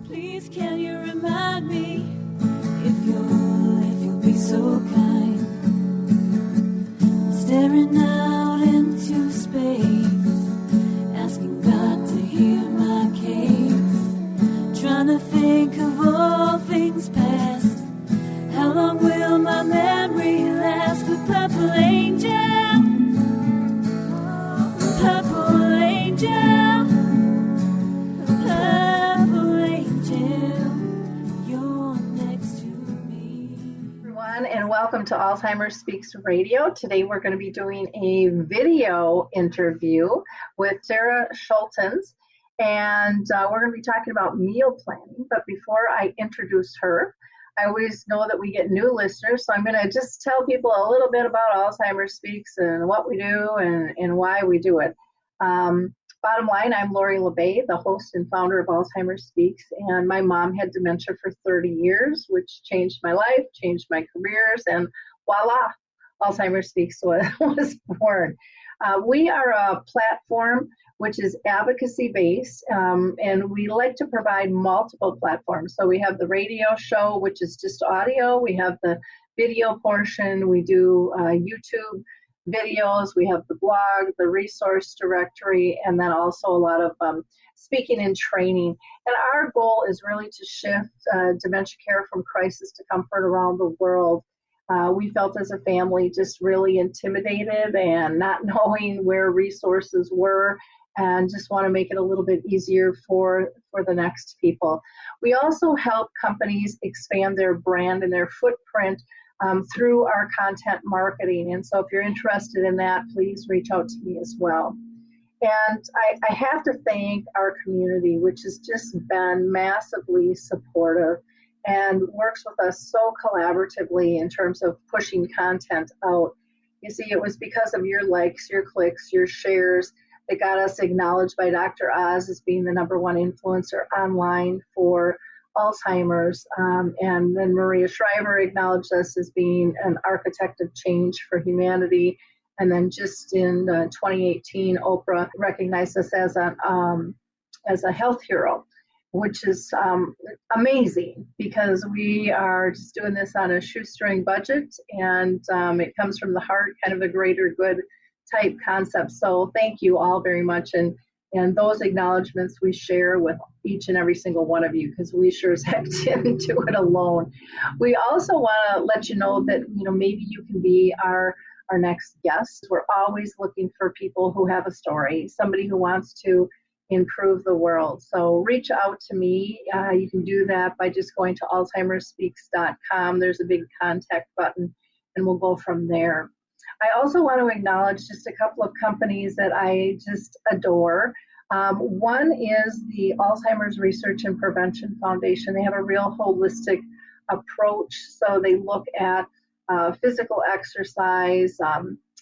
Please can you remind me if you'll be so kind, staring out into space, asking God to hear my case, trying to think of all things past. How long will my memory last? The purple angel, purple angel, purple angel, you're next to me. Everyone, and welcome to Alzheimer Speaks Radio. Today we're going to be doing a video interview with Sara Scholtens, and we're going to be talking about meal planning. But before I introduce her, I always know that we get new listeners, so I'm going to just tell people a little bit about Alzheimer Speaks and what we do and why we do it. Bottom line, I'm Lori LeBay, the host and founder of Alzheimer Speaks, and my mom had dementia for 30 years, which changed my life, changed my careers, and voila, Alzheimer Speaks was born. We are a platform which is advocacy-based, and we like to provide multiple platforms. So we have the radio show, which is just audio. We have the video portion. We do YouTube videos. We have the blog, the resource directory, and then also a lot of speaking and training. And our goal is really to shift dementia care from crisis to comfort around the world. We felt as a family just really intimidated and not knowing where resources were, and just want to make it a little bit easier for the next people. We also help companies expand their brand and their footprint through our content marketing. And so if you're interested in that, please reach out to me as well. And I have to thank our community, which has just been massively supportive and works with us so collaboratively in terms of pushing content out. You see, it was because of your likes, your clicks, your shares that got us acknowledged by Dr. Oz as being the #1 influencer online for Alzheimer's. And then Maria Shriver acknowledged us as being an architect of change for humanity. And then just in 2018, Oprah recognized us as a health hero, which is amazing because we are just doing this on a shoestring budget, and it comes from the heart, kind of a greater good type concept. So thank you all very much. And those acknowledgments we share with each and every single one of you, because we sure as heck didn't do it alone. We also want to let you know that, maybe you can be our next guest. We're always looking for people who have a story, somebody who wants to improve the world. So reach out to me. You can do that by just going to alzheimerspeaks.com. There's a big contact button, and we'll go from there. I also want to acknowledge just a couple of companies that I just adore. One is the Alzheimer's Research and Prevention Foundation. They have a real holistic approach. So they look at physical exercise,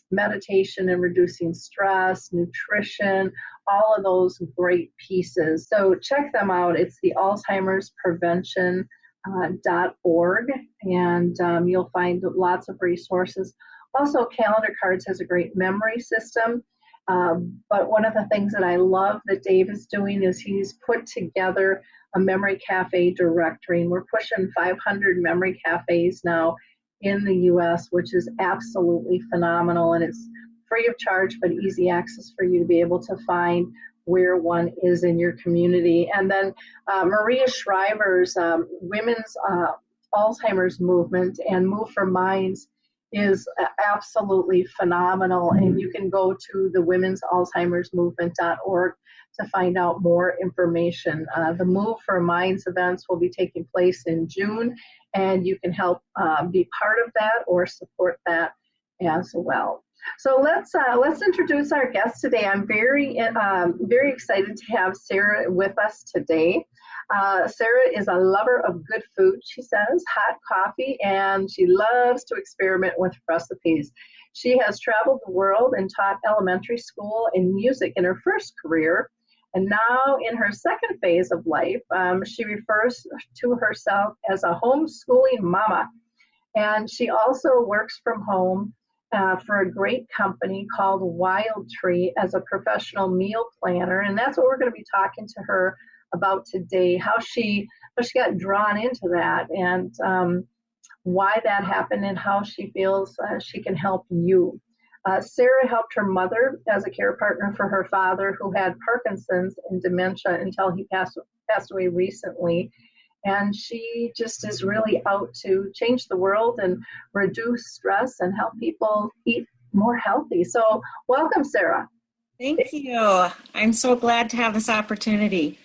meditation and reducing stress, nutrition, all of those great pieces. So check them out. It's the alzheimersprevention.org, and you'll find lots of resources. Also, Calendar Cards has a great memory system. But one of the things that I love that Dave is doing is he's put together a memory cafe directory. And we're pushing 500 memory cafes now in the U.S., which is absolutely phenomenal. And it's free of charge, but easy access for you to be able to find where one is in your community. And then Maria Shriver's Women's Alzheimer's Movement and Move for Minds is absolutely phenomenal, and you can go to the Women's Alzheimer's Movement.org to find out more information. The Move for Minds events will be taking place in June, and you can help be part of that or support that as well. So let's introduce our guest today. I'm very excited to have Sara with us today. Sara is a lover of good food, she says, hot coffee, and she loves to experiment with recipes. She has traveled the world and taught elementary school and music in her first career. And now in her second phase of life, she refers to herself as a homeschooling mama. And she also works from home for a great company called Wild Tree as a professional meal planner. And that's what we're going to be talking to her about today, how she got drawn into that, and why that happened, and how she feels she can help you. Sara helped her mother as a care partner for her father, who had Parkinson's and dementia until he passed away recently. And she just is really out to change the world and reduce stress and help people eat more healthy. So welcome, Sara. Thank you. I'm so glad to have this opportunity.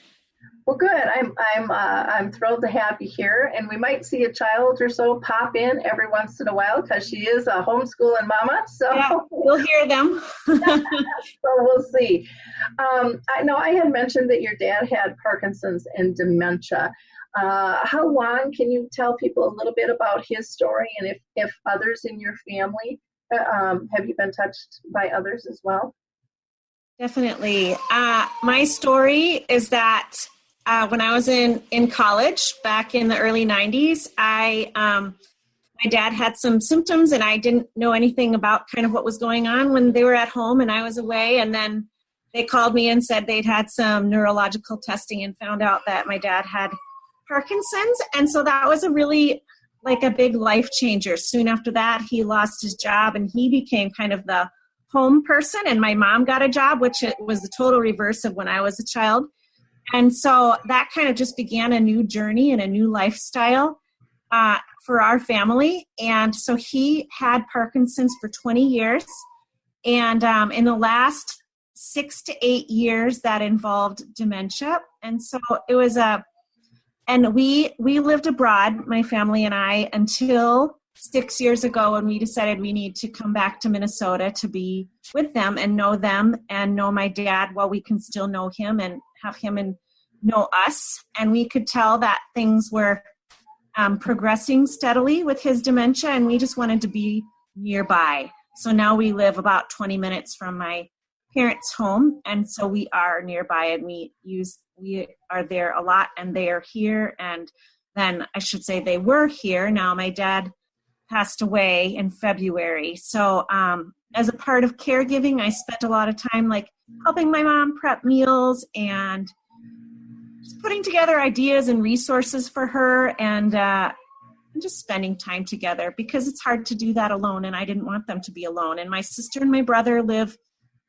Well, good. I'm thrilled to have you here, and we might see a child or so pop in every once in a while because she is a homeschooling mama. So yeah, we'll hear them. So we'll see. I know I had mentioned that your dad had Parkinson's and dementia. How long, can you tell people a little bit about his story, and if others in your family, have you been touched by others as well? Definitely. My story is that when I was in college back in the early 90s, my dad had some symptoms, and I didn't know anything about kind of what was going on when they were at home and I was away. And then they called me and said they'd had some neurological testing and found out that my dad had Parkinson's. And so that was a really like a big life changer. Soon after that, he lost his job and he became kind of the home person, and my mom got a job, which it was the total reverse of when I was a child. And so that kind of just began a new journey and a new lifestyle for our family. And so he had Parkinson's for 20 years. And in the last 6 to 8 years, that involved dementia. And so it was and we lived abroad, my family and I, until 6 years ago when we decided we need to come back to Minnesota to be with them and know my dad while we can still know him and have him and know us. And we could tell that things were progressing steadily with his dementia, and we just wanted to be nearby. So now we live about 20 minutes from my parents' home, and so we are nearby, and we are there a lot, and they are here. And then I should say they were here. Now my dad passed away in February. So as a part of caregiving, I spent a lot of time like helping my mom prep meals and just putting together ideas and resources for her, and just spending time together, because it's hard to do that alone, and I didn't want them to be alone. And my sister and my brother live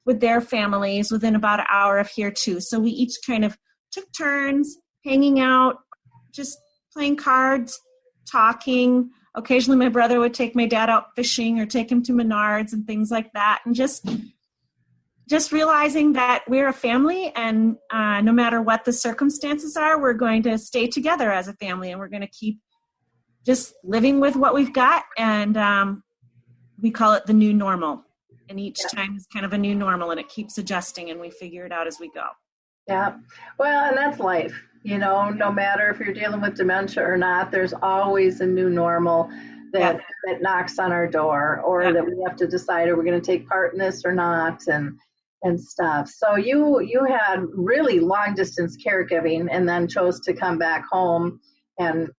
with their families within about an hour of here too. So we each kind of took turns hanging out, just playing cards, talking. Occasionally my brother would take my dad out fishing or take him to Menards and things like that. And just realizing that we're a family, and no matter what the circumstances are, we're going to stay together as a family, and we're going to keep just living with what we've got. And we call it the new normal. And each time is kind of a new normal, and it keeps adjusting, and we figure it out as we go. Yeah. Well, and that's life. You know, no matter if you're dealing with dementia or not, there's always a new normal that knocks on our door, or that we have to decide, are we going to take part in this or not, and stuff. So you had really long distance caregiving, and then chose to come back home and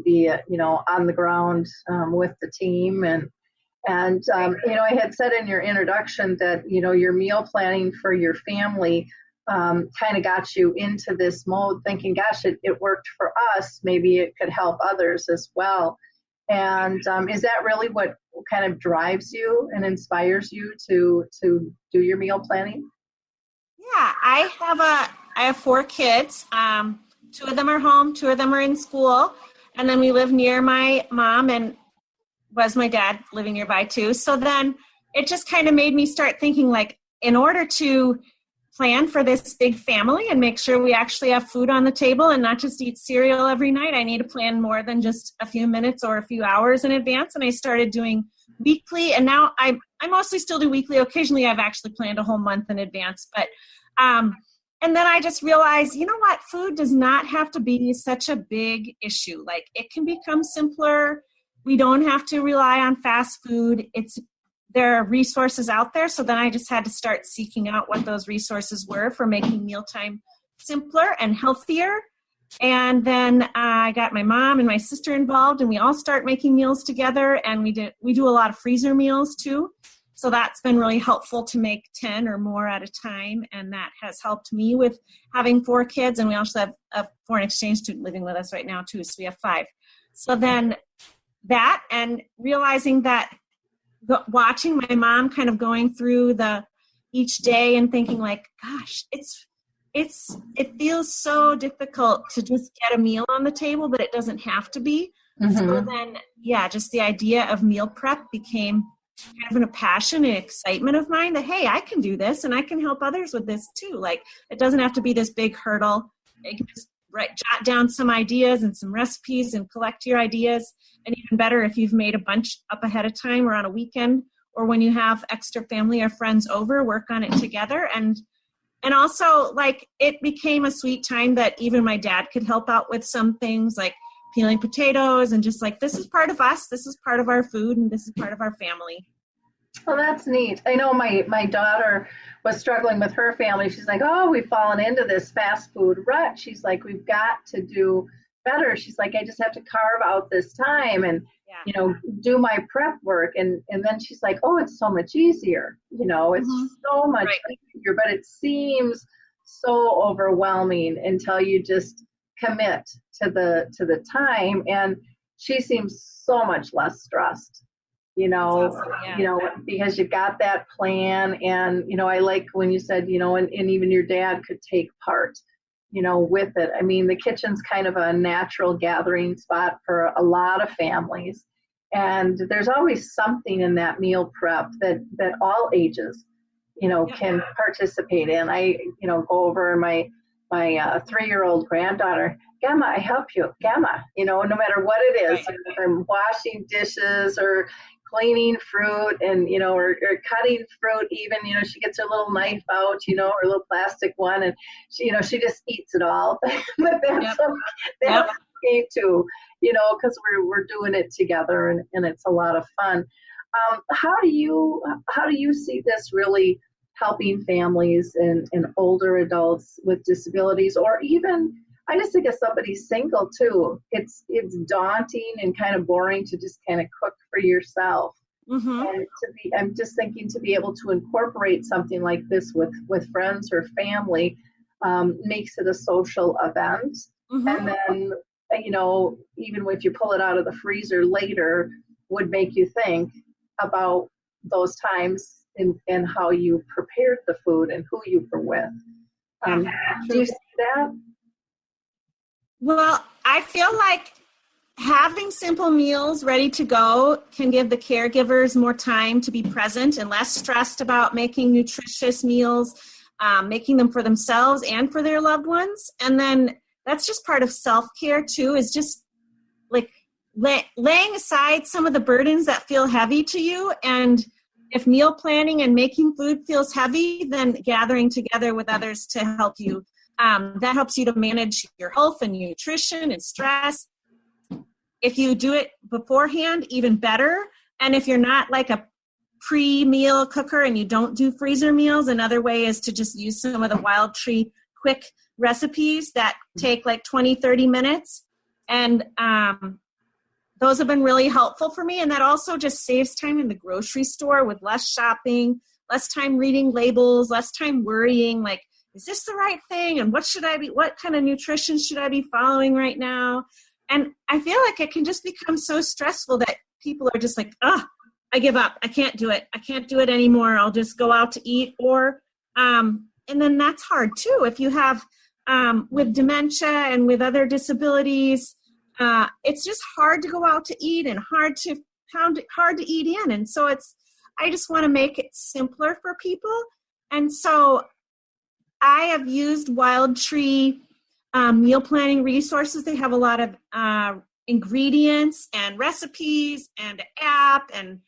be on the ground with the team. And I had said in your introduction that your meal planning for your family kind of got you into this mode, thinking, gosh, it worked for us, maybe it could help others as well. And is that really what kind of drives you and inspires you to do your meal planning? Yeah, I have 4 kids. 2 of them are home, 2 of them are in school, and then we live near my mom, and was my dad living nearby too. So then it just kind of made me start thinking, like, in order to plan for this big family and make sure we actually have food on the table and not just eat cereal every night, I need to plan more than just a few minutes or a few hours in advance. And I started doing weekly, and now I mostly still do weekly. Occasionally I've actually planned a whole month in advance, but and then I just realized, you know what, food does not have to be such a big issue. Like, it can become simpler. We don't have to rely on fast food. There are resources out there. So then I just had to start seeking out what those resources were for making mealtime simpler and healthier. And then I got my mom and my sister involved, and we all start making meals together. And we do a lot of freezer meals too. So that's been really helpful to make 10 or more at a time. And that has helped me with having 4 kids. And we also have a foreign exchange student living with us right now too. So we have 5. So then that, and realizing that watching my mom kind of going through each day and thinking like, gosh, it feels so difficult to just get a meal on the table, but it doesn't have to be. Mm-hmm. So then, just the idea of meal prep became kind of a passion and excitement of mine that, hey, I can do this and I can help others with this too. Like, it doesn't have to be this big hurdle. You can just jot down some ideas and some recipes and collect your ideas. And even better, if you've made a bunch up ahead of time or on a weekend, or when you have extra family or friends over, work on it together. And also, like, it became a sweet time that even my dad could help out with some things like peeling potatoes and just like, this is part of us, this is part of our food, and this is part of our family. Well, that's neat. I know my daughter was struggling with her family. She's like, oh, we've fallen into this fast food rut. She's like, we've got to do better. She's like, I just have to carve out this time and, do my prep work. And then she's like, oh, it's so much easier. It's so much easier, but it seems so overwhelming until you just commit to the time. And she seems so much less stressed. Because you've got that plan. And, I like when you said, and even your dad could take part, with it. I mean, the kitchen's kind of a natural gathering spot for a lot of families. And there's always something in that meal prep that all ages, can participate in. I, go over my 3-year-old granddaughter, Gamma, I help you, Gamma, no matter what it is, if I'm washing dishes or cleaning fruit and, or cutting fruit even, she gets her little knife out, her little plastic one, and she just eats it all. But that's okay too, because we're doing it together and it's a lot of fun. How do you see this really helping families and older adults with disabilities, or even, I just think if somebody's single too, it's daunting and kind of boring to just kind of cook for yourself. Mm-hmm. And I'm just thinking to be able to incorporate something like this with friends or family makes it a social event. Mm-hmm. And then, even if you pull it out of the freezer later, would make you think about those times and how you prepared the food and who you were with. Do you see that? Well, I feel like having simple meals ready to go can give the caregivers more time to be present and less stressed about making nutritious meals, making them for themselves and for their loved ones. And then that's just part of self-care too, is just like laying aside some of the burdens that feel heavy to you. And if meal planning and making food feels heavy, then gathering together with others to help you. That helps you to manage your health and nutrition and stress. If you do it beforehand, even better. And if you're not like a pre-meal cooker and you don't do freezer meals, another way is to just use some of the Wild Tree quick recipes that take like 20, 30 minutes. And those have been really helpful for me. And that also just saves time in the grocery store with less shopping, less time reading labels, less time worrying, like, is this the right thing? And what kind of nutrition should I be following right now? And I feel like it can just become so stressful that people are just like, I give up. I can't do it. I can't do it anymore. I'll just go out to eat. And then that's hard too. If you have, with dementia and with other disabilities, it's just hard to go out to eat and hard to eat in. And so I just want to make it simpler for people. And so I have used Wild Tree meal planning resources. They have a lot of ingredients and recipes and app and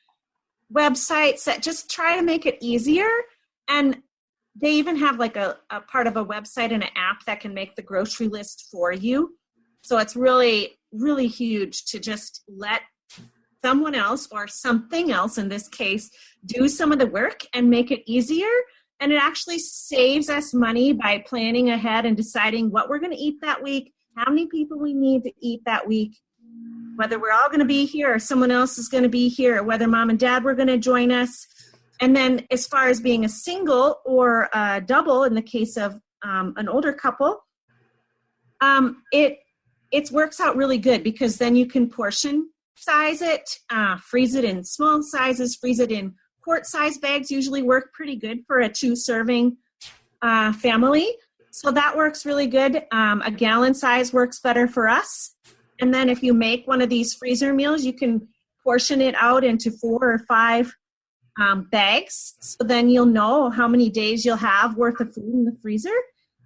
websites that just try to make it easier. And they even have like a part of a website and an app that can make the grocery list for you. So it's really, really huge to just let someone else or something else, in this case, do some of the work and make it easier. And it actually saves us money by planning ahead and deciding what we're going to eat that week, how many people we need to eat that week, whether we're all going to be here or someone else is going to be here, or whether mom and dad were going to join us. And then as far as being a single or a double, in the case of an older couple, it works out really good because then you can portion size it, freeze it in small sizes, freeze it in quart size bags. Usually work pretty good for a 2-serving family. So that works really good. A gallon size works better for us. And then if you make one of these freezer meals, you can portion it out into 4 or 5 bags. So then you'll know how many days you'll have worth of food in the freezer.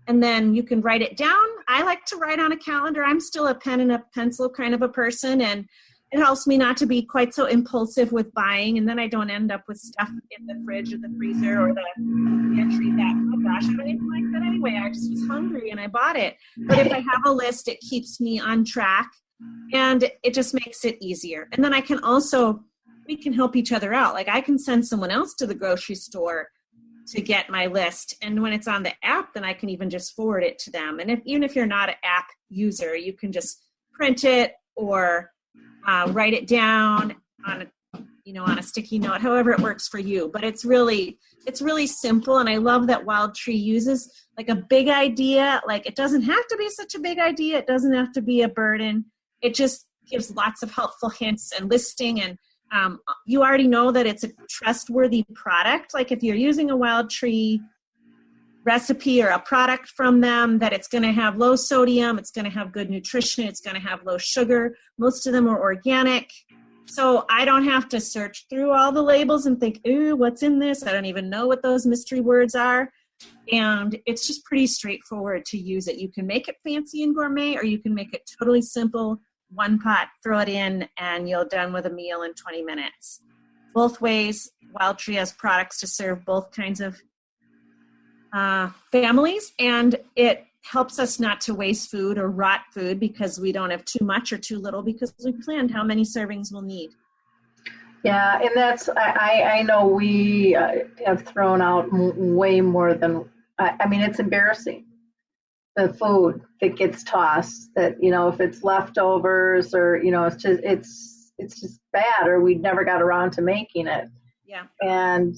And then you can write it down. I like to write on a calendar. I'm still a pen and a pencil kind of a person, and it helps me not to be quite so impulsive with buying, and then I don't end up with stuff in the fridge or the freezer or the pantry that, oh gosh, I don't even like that anyway. I just was hungry and I bought it. But if I have a list, it keeps me on track, and it just makes it easier. And then we can help each other out. Like I can send someone else to the grocery store to get my list. And when it's on the app, then I can even just forward it to them. And even if you're not an app user, you can just print it or write it down on a sticky note, however it works for you. But it's really simple. And I love that Wild Tree uses like a big idea. Like it doesn't have to be such a big idea. It doesn't have to be a burden. It just gives lots of helpful hints and listing, and you already know that it's a trustworthy product. Like if you're using a Wild Tree recipe or a product from them, that it's going to have low sodium, it's going to have good nutrition, it's going to have low sugar. Most of them are organic. So I don't have to search through all the labels and think, ooh, what's in this? I don't even know what those mystery words are. And it's just pretty straightforward to use it. You can make it fancy and gourmet, or you can make it totally simple. One pot, throw it in, and you're done with a meal in 20 minutes. Both ways, Wild Tree has products to serve both kinds of families, and it helps us not to waste food or rot food because we don't have too much or too little because we planned how many servings we'll need. Yeah, and that's, I know we have thrown out way more than, I mean, it's embarrassing. The food that gets tossed, that, if it's leftovers or, it's just bad, or we never got around to making it. Yeah. And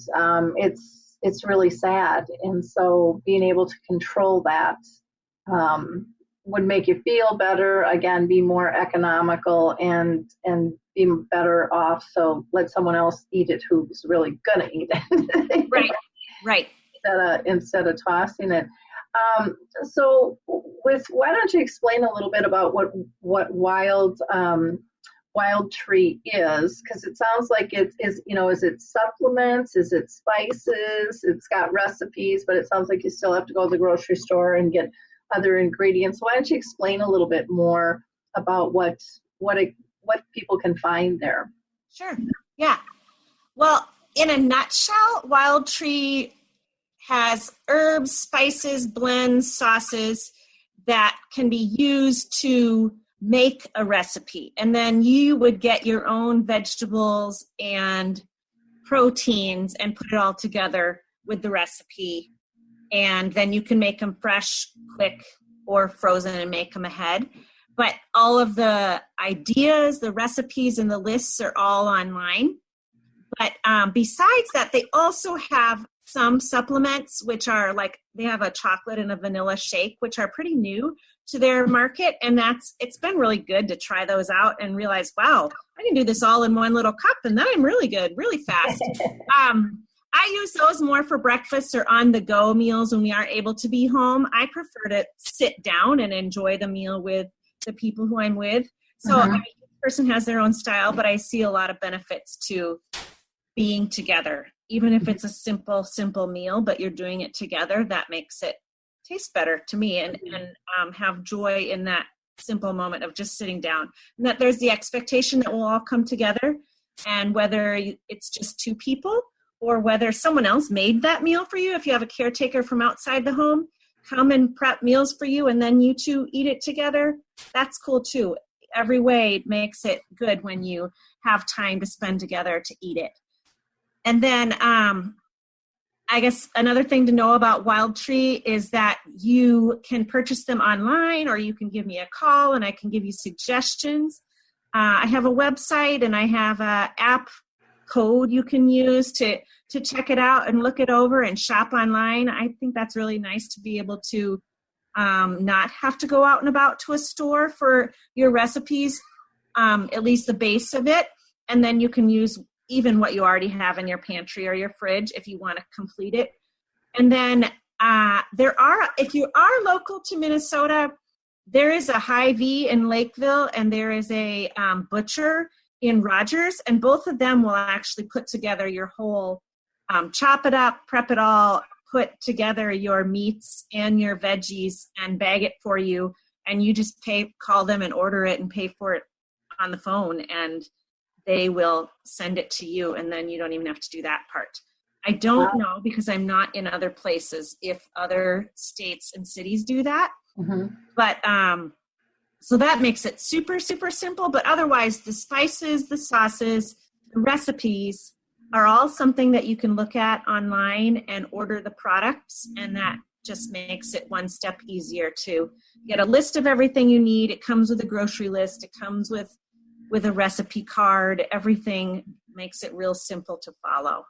it's really sad. And so being able to control that would make you feel better, again, be more economical and be better off. So let someone else eat it who's really gonna eat it. Right. Instead of tossing it. So why don't you explain a little bit about what Wild Tree is? Because it sounds like it is, is it supplements? Is it spices? It's got recipes, but it sounds like you still have to go to the grocery store and get other ingredients. Why don't you explain a little bit more about what people can find there? Sure. Yeah. Well, in a nutshell, Wild Tree has herbs, spices, blends, sauces that can be used to make a recipe. And then you would get your own vegetables and proteins and put it all together with the recipe. And then you can make them fresh, quick, or frozen and make them ahead. But all of the ideas, the recipes, and the lists are all online. But besides that, they also have some supplements, which are like, they have a chocolate and a vanilla shake, which are pretty new to their market. And it's been really good to try those out and realize, wow, I can do this all in one little cup, and then I'm really good, really fast. I use those more for breakfast or on the go meals when we aren't able to be home. I prefer to sit down and enjoy the meal with the people who I'm with. So I mean, each person has their own style, but I see a lot of benefits to being together. Even if it's a simple meal, but you're doing it together, that makes it taste better to me and have joy in that simple moment of just sitting down. And that there's the expectation that we'll all come together, and whether it's just 2 people or whether someone else made that meal for you, if you have a caretaker from outside the home, come and prep meals for you and then you 2 eat it together, that's cool too. Every way makes it good when you have time to spend together to eat it. And then I guess another thing to know about Wild Tree is that you can purchase them online, or you can give me a call and I can give you suggestions. I have a website and I have an app code you can use to check it out and look it over and shop online. I think that's really nice to be able to not have to go out and about to a store for your recipes, at least the base of it. And then you can use even what you already have in your pantry or your fridge if you want to complete it. And then if you are local to Minnesota, there is a Hy-Vee in Lakeville and there is a butcher in Rogers, and both of them will actually put together your whole, chop it up, prep it all, put together your meats and your veggies and bag it for you. And you just call them and order it and pay for it on the phone, and they will send it to you, and then you don't even have to do that part. I don't know, because I'm not in other places, if other states and cities do that. Mm-hmm. But so that makes it super, super simple. But otherwise, the spices, the sauces, the recipes are all something that you can look at online and order the products. And that just makes it one step easier to get a list of everything you need. It comes with a grocery list. It comes with a recipe card. Everything makes it real simple to follow.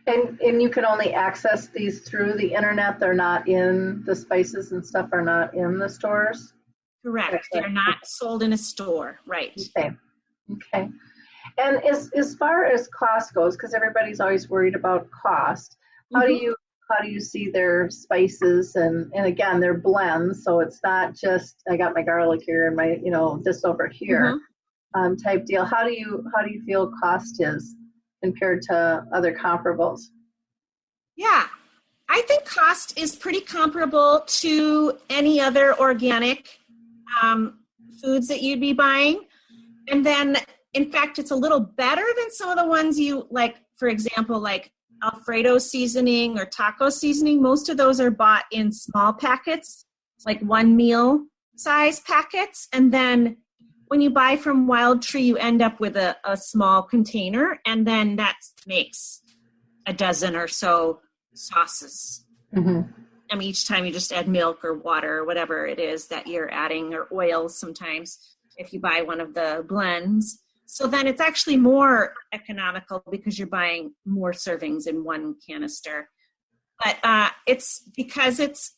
And you can only access these through the internet. They're not in, the spices and stuff are not in the stores? Correct. They're not sold in a store. Right. Okay. And as far as cost goes, because everybody's always worried about cost, how do you see their spices and again, they're blends, so it's not just I got my garlic here and my this over here type deal. How do you feel cost is compared to other comparables? Yeah, I think cost is pretty comparable to any other organic foods that you'd be buying. And then, in fact, it's a little better than some of the ones you like, for example, like Alfredo seasoning or taco seasoning. Most of those are bought in small packets, like 1 meal size packets. And then when you buy from Wild Tree, you end up with a small container, and then that makes a dozen or so sauces. Mm-hmm. I mean, each time you just add milk or water or whatever it is that you're adding, or oils sometimes if you buy one of the blends. So then it's actually more economical because you're buying more servings in one canister. But it's because it's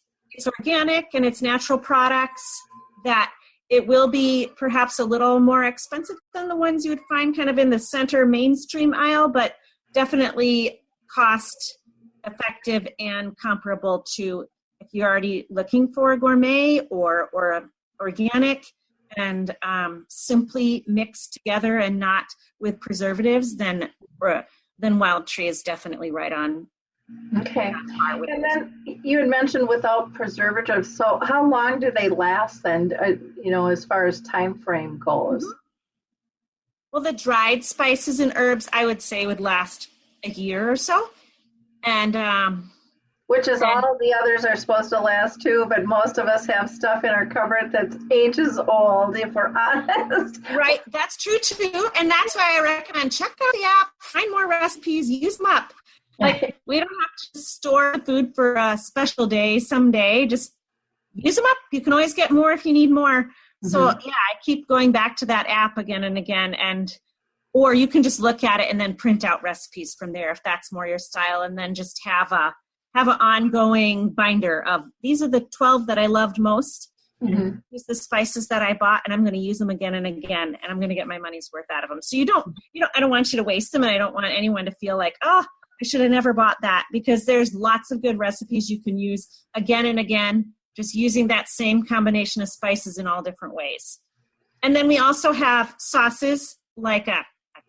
organic and it's natural products that it will be perhaps a little more expensive than the ones you would find kind of in the center mainstream aisle, but definitely cost effective and comparable to if you're already looking for a gourmet or a organic and simply mixed together and not with preservatives, then Wild Tree is definitely right on. Okay. And then you had mentioned without preservatives. So how long do they last then, as far as time frame goes? Mm-hmm. Well, the dried spices and herbs, I would say, would last a year or so. And which is all the others are supposed to last too, but most of us have stuff in our cupboard that's ages old, if we're honest. Right, that's true too. And that's why I recommend check out the app, find more recipes, use them up. Like, we don't have to store food for a special day someday. Just use them up. You can always get more if you need more. Mm-hmm. So, yeah, I keep going back to that app again and again. Or you can just look at it and then print out recipes from there if that's more your style. And then just have an ongoing binder of these are the 12 that I loved most. Mm-hmm. These are the spices that I bought, and I'm going to use them again and again, and I'm going to get my money's worth out of them. So I don't want you to waste them, and I don't want anyone to feel like, oh, I should have never bought that, because there's lots of good recipes you can use again and again, just using that same combination of spices in all different ways. And then we also have sauces like a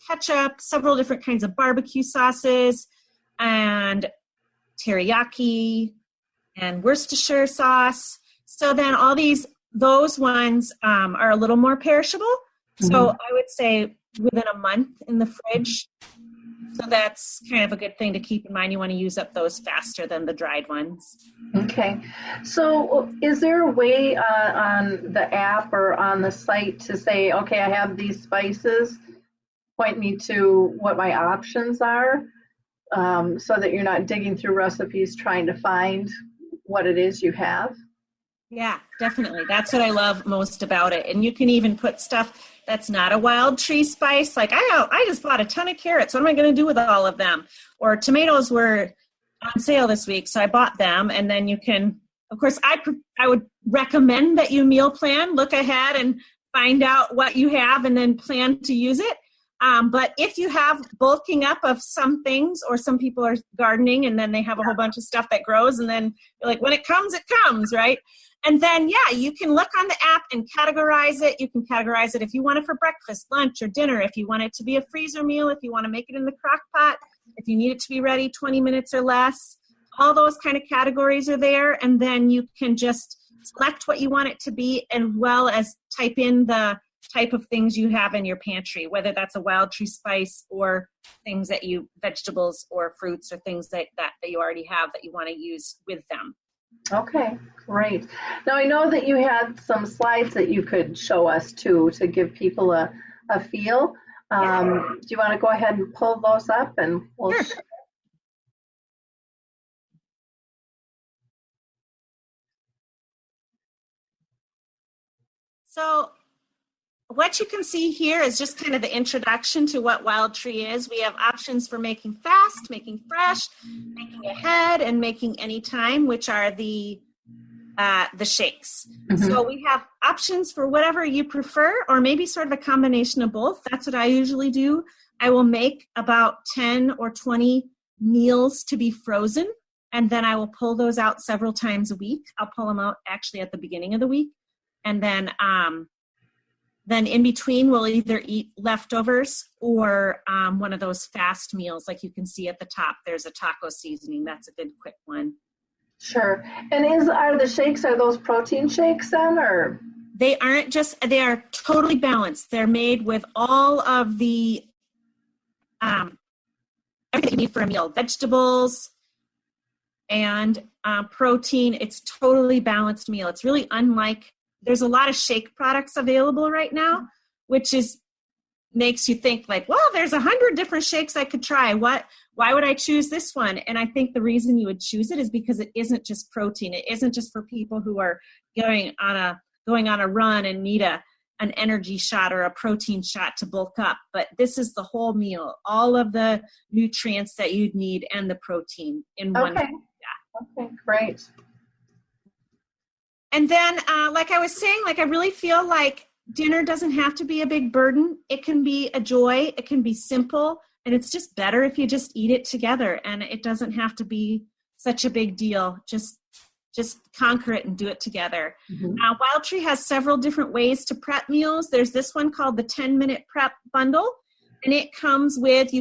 ketchup, several different kinds of barbecue sauces, and teriyaki and Worcestershire sauce. So then those ones are a little more perishable. Mm-hmm. So I would say within a month in the fridge. So that's kind of a good thing to keep in mind. You want to use up those faster than the dried ones. Okay. So is there a way on the app or on the site to say, okay, I have these spices, point me to what my options are, so that you're not digging through recipes trying to find what it is you have? Yeah, definitely. That's what I love most about it. And you can even put stuff that's not a wild tree spice. Like I just bought a ton of carrots. What am I going to do with all of them? Or tomatoes were on sale this week, so I bought them. And then you can, of course, I would recommend that you meal plan, look ahead and find out what you have and then plan to use it. But if you have bulking up of some things, or some people are gardening and then they have a whole bunch of stuff that grows, and then you're like, when it comes, right? And then, yeah, you can look on the app and categorize it. You can categorize it if you want it for breakfast, lunch, or dinner, if you want it to be a freezer meal, if you want to make it in the crock pot, if you need it to be ready 20 minutes or less. All those kind of categories are there. And then you can just select what you want it to be, as well as type in the type of things you have in your pantry, whether that's a wild tree spice or things that vegetables or fruits or things that you already have that you want to use with them. Okay, great. Now I know that you had some slides that you could show us too, to give people a feel. Do you want to go ahead and pull those up and we'll Sure. So what you can see here is just kind of the introduction to what Wild Tree is. We have options for making fast, making fresh, making ahead, and making anytime, which are the shakes. Mm-hmm. So we have options for whatever you prefer, or maybe sort of a combination of both. That's what I usually do. I will make about 10 or 20 meals to be frozen, and then I will pull those out several times a week. I'll pull them out actually at the beginning of the week, and then in between, we'll either eat leftovers or one of those fast meals. Like you can see at the top, there's a taco seasoning. That's a good quick one. Sure. And are those protein shakes then, or? They are totally balanced. They're made with all of the everything you need for a meal, vegetables and protein. It's totally balanced meal. It's really unlike, there's a lot of shake products available right now, which makes you think like, well, there's 100 different shakes I could try. Why would I choose this one? And I think the reason you would choose it is because it isn't just protein. It isn't just for people who are going on a run and need an energy shot or a protein shot to bulk up. But this is the whole meal, all of the nutrients that you'd need and the protein in one. Okay. Okay, great. And then, like I was saying, I really feel like dinner doesn't have to be a big burden. It can be a joy. It can be simple. And it's just better if you just eat it together. And it doesn't have to be such a big deal. Just conquer it and do it together. Mm-hmm. Wild Tree has several different ways to prep meals. There's this one called the 10-minute prep bundle. And it comes with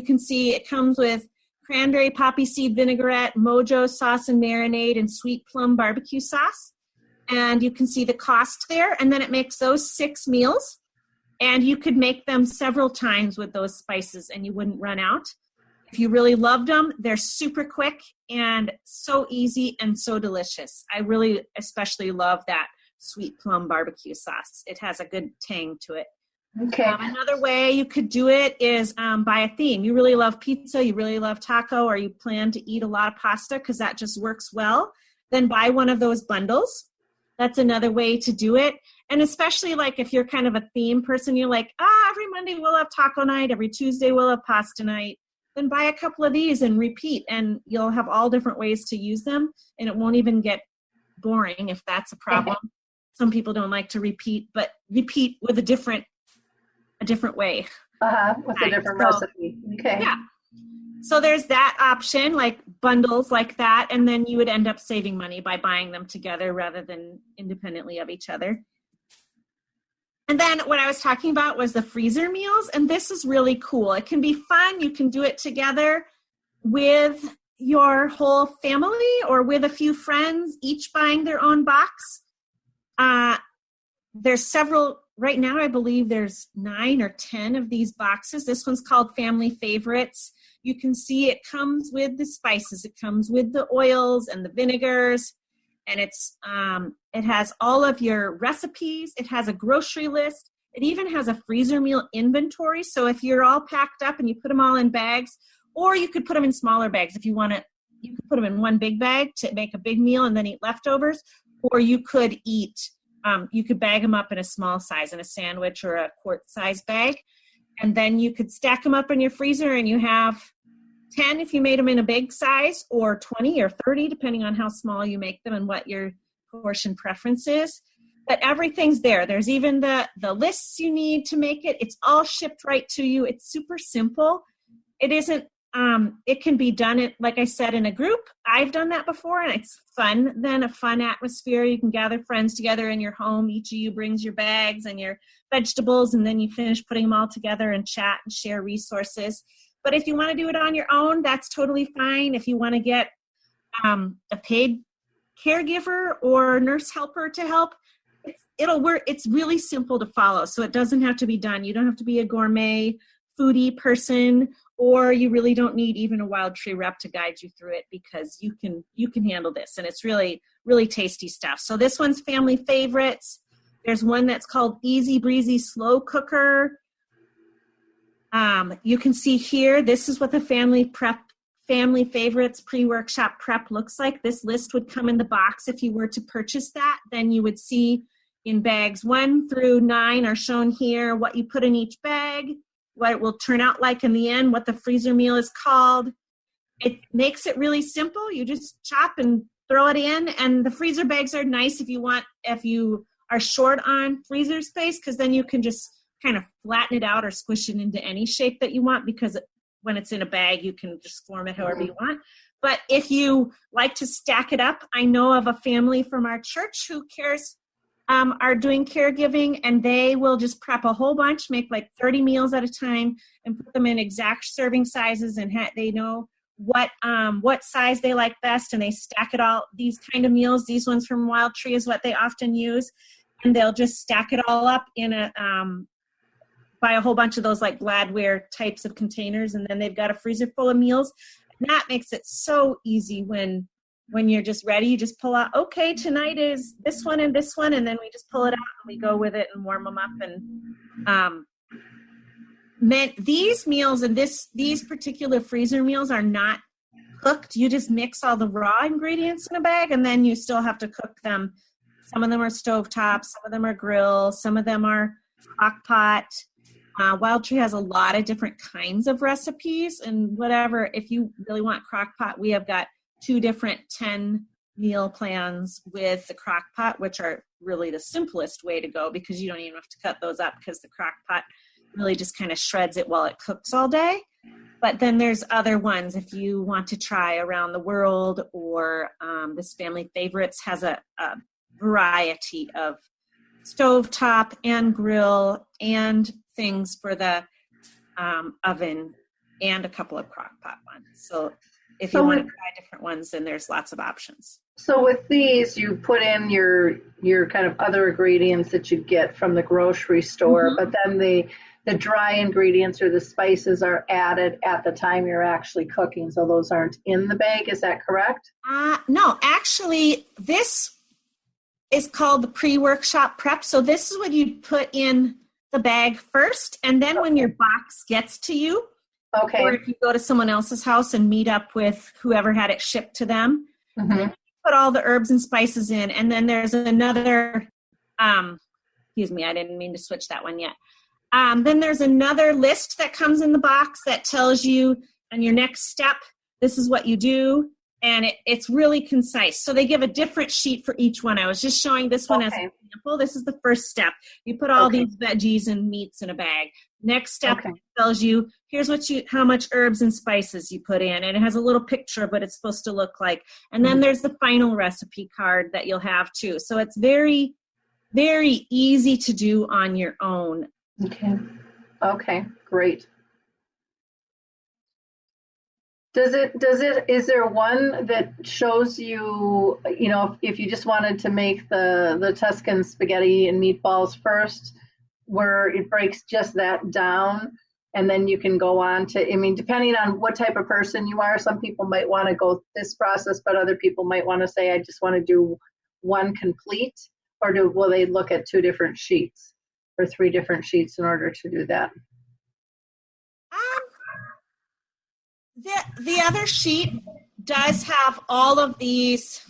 cranberry poppy seed vinaigrette, mojo sauce and marinade, and sweet plum barbecue sauce. And you can see the cost there. And then it makes those 6 meals. And you could make them several times with those spices and you wouldn't run out. If you really loved them, they're super quick and so easy and so delicious. I really especially love that sweet plum barbecue sauce. It has a good tang to it. Okay. Another way you could do it is by a theme. You really love pizza, you really love taco, or you plan to eat a lot of pasta because that just works well. Then buy one of those bundles. That's another way to do it. And especially if you're kind of a theme person, you're like, every Monday we'll have taco night, every Tuesday we'll have pasta night. Then buy a couple of these and repeat, and you'll have all different ways to use them, and it won't even get boring if that's a problem. Some people don't like to repeat, but repeat with a different way. With a different recipe. Okay. Yeah. So there's that option, like bundles like that, and then you would end up saving money by buying them together rather than independently of each other. And then what I was talking about was the freezer meals, and this is really cool. It can be fun. You can do it together with your whole family or with a few friends, each buying their own box. There's several, right now I believe there's 9 or 10 of these boxes. This one's called Family Favorites. You can see it comes with the spices. It comes with the oils and the vinegars. And it has all of your recipes. It has a grocery list. It even has a freezer meal inventory. So if you're all packed up and you put them all in bags, or you could put them in smaller bags if you want to, you could put them in one big bag to make a big meal and then eat leftovers. or you could eat, you could bag them up in a small size, in a sandwich or a quart-size bag. And then you could stack them up in your freezer, and you have 10 if you made them in a big size, or 20 or 30, depending on how small you make them and what your portion preference is. But everything's there. There's even the lists you need to make it. It's all shipped right to you. It's super simple. It isn't, it can be done, like I said, in a group. I've done that before, and it's fun. Then a fun atmosphere. You can gather friends together in your home. Each of you brings your bags and your vegetables, and then you finish putting them all together and chat and share resources. But if you want to do it on your own, that's totally fine. If you want to get a paid caregiver or nurse helper to help, it'll work. It's really simple to follow, so it doesn't have to be done. You don't have to be a gourmet foodie person, or you really don't need even a wild tree rep to guide you through it, because you can handle this, and it's really, really tasty stuff. So this one's family favorites. There's one that's called Easy Breezy Slow Cooker. You can see here, this is what the family favorites pre-workshop prep looks like. This list would come in the box if you were to purchase that. Then you would see in bags 1 through 9 are shown here, what you put in each bag, what it will turn out like in the end, what the freezer meal is called. It makes it really simple. You just chop and throw it in, and the freezer bags are nice if you are short on freezer space, because then you can just kind of flatten it out or squish it into any shape that you want, because when it's in a bag, you can just form it however you want. But if you like to stack it up, I know of a family from our church who are doing caregiving, and they will just prep a whole bunch, make like 30 meals at a time, and put them in exact serving sizes, and they know what size they like best, and they stack it all. These kind of meals, these ones from Wild Tree is what they often use, and they'll just stack it all up in buy a whole bunch of those like Gladware types of containers, and then they've got a freezer full of meals. And that makes it so easy when you're just ready. You just pull out, okay, tonight is this one and this one, and then we just pull it out and we go with it and warm them up. And these meals and these particular freezer meals are not cooked. You just mix all the raw ingredients in a bag, and then you still have to cook them. Some of them are stovetop, some of them are grill, some of them are crock pot. Wild Tree has a lot of different kinds of recipes, and whatever, if you really want crock pot, we have got 2 different 10 meal plans with the crock pot, which are really the simplest way to go, because you don't even have to cut those up, because the crock pot really just kind of shreds it while it cooks all day. But then there's other ones if you want to try around the world, or this family favorites has a variety of stovetop and grill and things for the oven, and a couple of crock pot ones. So if you want to try different ones, then there's lots of options. So with these, you put in your kind of other ingredients that you get from the grocery store, but then the dry ingredients or the spices are added at the time you're actually cooking, so those aren't in the bag. Is that correct? No, actually, this is called the pre-workshop prep. So this is what you put in the bag first, and then when your box gets to you, or if you go to someone else's house and meet up with whoever had it shipped to them, then you put all the herbs and spices in, and then there's another, excuse me, I didn't mean to switch that one yet. Then there's another list that comes in the box that tells you on your next step, this is what you do, and it's really concise. So they give a different sheet for each one. I was just showing this one as an example. This is the first step. You put all these veggies and meats in a bag. Next step tells you, here's how much herbs and spices you put in, and it has a little picture of what it's supposed to look like. And then there's the final recipe card that you'll have too. So it's very, very easy to do on your own. Okay, great. Is there one that shows you, if you just wanted to make the Tuscan spaghetti and meatballs first, where it breaks just that down, and then you can go on to, depending on what type of person you are, some people might want to go this process, but other people might want to say, I just want to do one complete, or will they look at 2 different sheets or 3 different sheets in order to do that? The other sheet does have all of these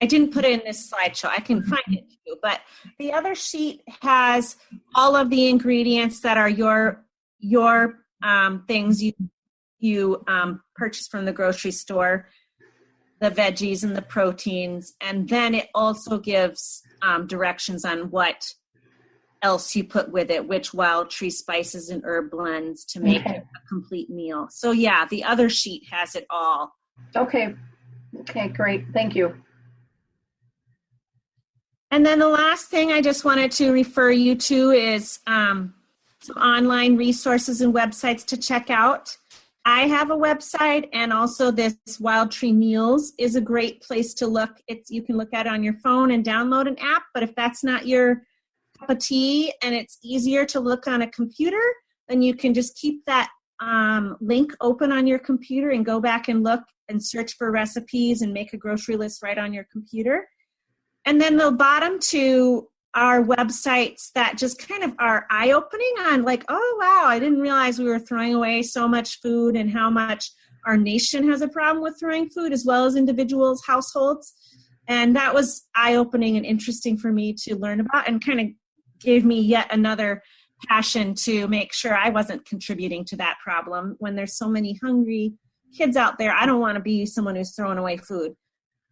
I didn't put it in this slideshow. I can find it too. But the other sheet has all of the ingredients that are your things you purchase from the grocery store, the veggies and the proteins, and then it also gives directions on what else you put with it, which wild tree spices and herb blends to make it a complete meal. So yeah, the other sheet has it all. Okay, great. Thank you. And then the last thing I just wanted to refer you to is some online resources and websites to check out. I have a website, and also this Wild Tree Meals is a great place to look. You can look at it on your phone and download an app, but if that's not your cup of tea and it's easier to look on a computer, then you can just keep that link open on your computer and go back and look and search for recipes and make a grocery list right on your computer. And then the bottom two are websites that just kind of are eye-opening on like, oh, wow, I didn't realize we were throwing away so much food and how much our nation has a problem with throwing food as well as individuals, households. And that was eye-opening and interesting for me to learn about and kind of gave me yet another passion to make sure I wasn't contributing to that problem. When there's so many hungry kids out there, I don't want to be someone who's throwing away food.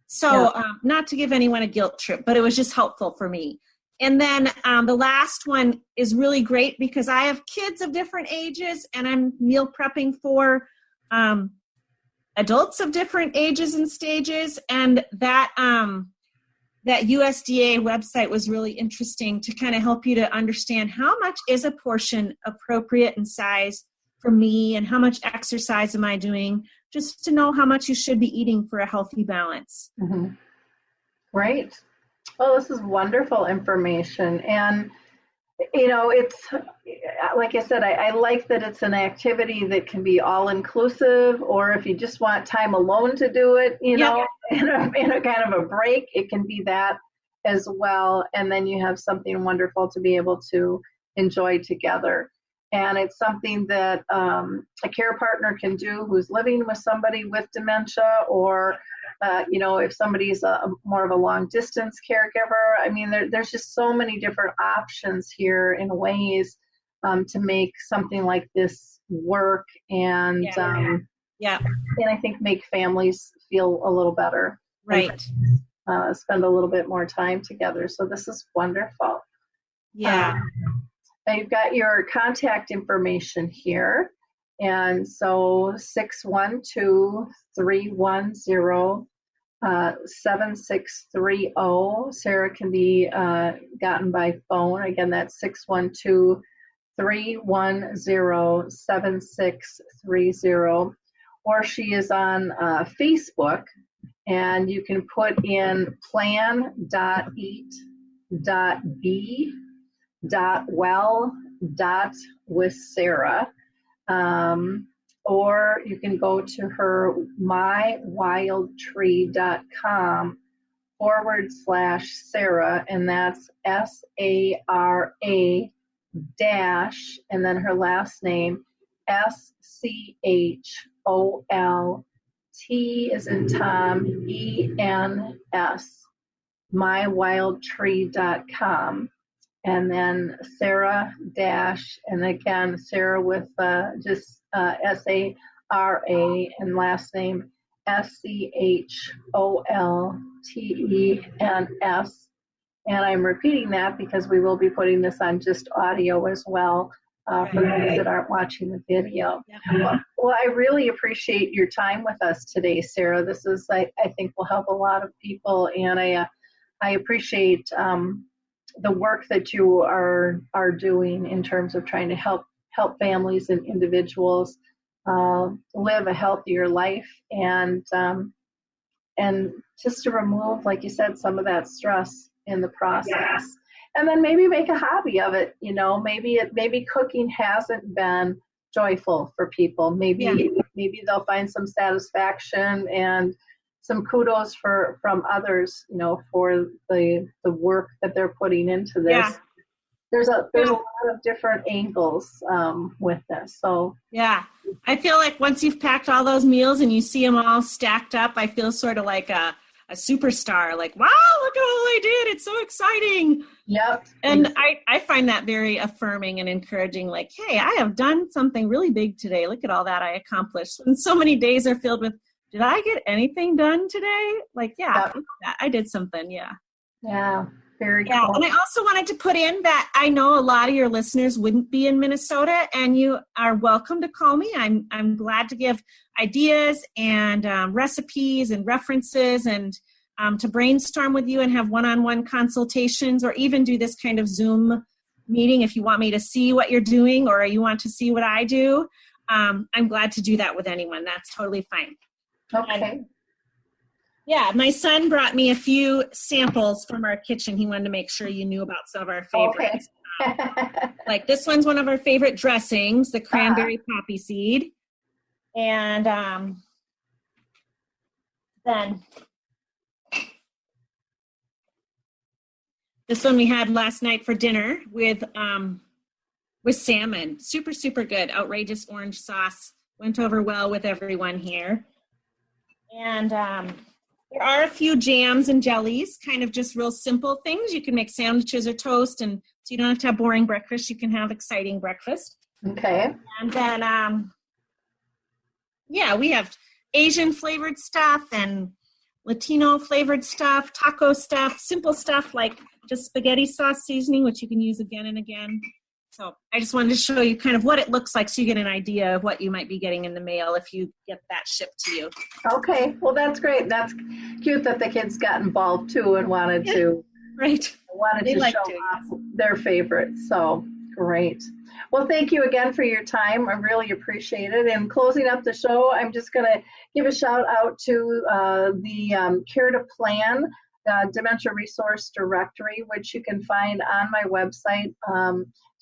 So not to give anyone a guilt trip, but it was just helpful for me. And then the last one is really great because I have kids of different ages and I'm meal prepping for adults of different ages and stages. And that USDA website was really interesting to kind of help you to understand how much is a portion appropriate in size for me and how much exercise am I doing, just to know how much you should be eating for a healthy balance. Mm-hmm. Great. Well, this is wonderful information. And, you know, it's, like I said, I like that it's an activity that can be all-inclusive, or if you just want time alone to do it, you know, in a kind of a break, it can be that as well. And then you have something wonderful to be able to enjoy together. And it's something that a care partner can do who's living with somebody with dementia, or you know, if somebody's more of a long distance caregiver. I mean, there's just so many different options here in ways to make something like this work and and I think make families feel a little better. Right. And, spend a little bit more time together. So this is wonderful. Yeah. Now you've got your contact information here. And so 612-310-7630. Sarah can be gotten by phone. Again, that's 612-310-7630. Or she is on Facebook, and you can put in plan.eat.b.well.with Sarah. Or you can go to her mywildtree.com/Sarah, and that's SARA dash, and then her last name, SCHOLT as in Tom, ENS, mywildtree.com. And then Sarah dash, and again, Sarah with just SARA and last name SCHOLTENS. And I'm repeating that because we will be putting this on just audio as well for those that aren't watching the video. Yeah. Well, I really appreciate your time with us today, Sarah. This is, I think, will help a lot of people, and I appreciate the work that you are doing in terms of trying to help families and individuals live a healthier life, and just to remove, like you said, some of that stress in the process, and then maybe make a hobby of it. You know, maybe cooking hasn't been joyful for people. Maybe they'll find some satisfaction and some kudos from others, you know, for the work that they're putting into this. Yeah. There's a lot of different angles with this. So yeah, I feel like once you've packed all those meals and you see them all stacked up, I feel sort of like a a superstar, like, wow, look at all I did. It's so exciting. Yep. And I find that very affirming and encouraging, like, hey, I have done something really big today. Look at all that I accomplished. And so many days are filled with, did I get anything done today? Like, yeah, yep. I did something. Yeah. Yeah. Very yeah, cool. and I also wanted to put in that I know a lot of your listeners wouldn't be in Minnesota, and you are welcome to call me. I'm glad to give ideas and recipes and references and to brainstorm with you and have one-on-one consultations, or even do this kind of Zoom meeting if you want me to see what you're doing or you want to see what I do. I'm glad to do that with anyone. That's totally fine. Okay. Yeah, my son brought me a few samples from our kitchen. He wanted to make sure you knew about some of our favorites. Okay. Like this one's one of our favorite dressings, the cranberry poppy seed. And then this one we had last night for dinner with salmon. Super, super good. Outrageous orange sauce. Went over well with everyone here. And there are a few jams and jellies, kind of just real simple things. You can make sandwiches or toast, and so you don't have to have boring breakfast. You can have exciting breakfast. Okay. And then, we have Asian flavored stuff and Latino flavored stuff, taco stuff, simple stuff like just spaghetti sauce seasoning, which you can use again and again. So I just wanted to show you kind of what it looks like so you get an idea of what you might be getting in the mail if you get that shipped to you. Okay. Well, that's great. That's cute that the kids got involved too and wanted to show off their favorites. So great. Well, thank you again for your time. I really appreciate it. And closing up the show, I'm just going to give a shout out to the Care to Plan Dementia Resource Directory, which you can find on my website.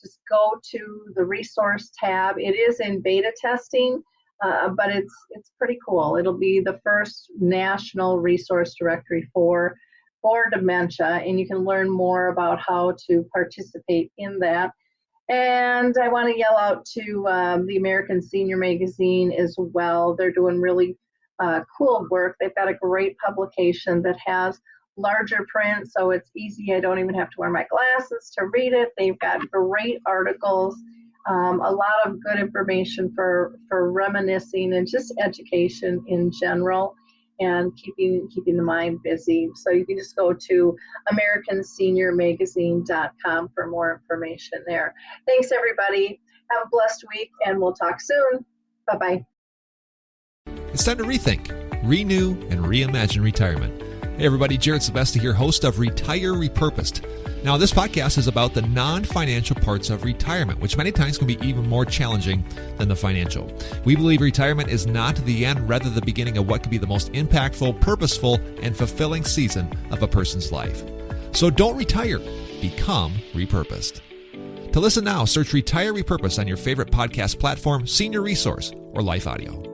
Just go to the resource tab. It is in beta testing, but it's pretty cool. It'll be the first national resource directory for dementia, and you can learn more about how to participate in that. And I want to yell out to the American Senior Magazine as well. They're doing really cool work. They've got a great publication that has larger print, so it's easy. I don't even have to wear my glasses to read it. They've got great articles, a lot of good information for reminiscing and just education in general, and keeping the mind busy. So you can just go to americanseniormagazine.com for more information there. Thanks, everybody. Have a blessed week, and we'll talk soon. Bye-bye. It's time to rethink, renew, and reimagine retirement. Hey everybody, Jared Sylvester here, host of Retire Repurposed. Now this podcast is about the non-financial parts of retirement, which many times can be even more challenging than the financial. We believe retirement is not the end, rather the beginning of what could be the most impactful, purposeful, and fulfilling season of a person's life. So don't retire, become repurposed. To listen now, search Retire Repurposed on your favorite podcast platform, Senior Resource, or Life Audio.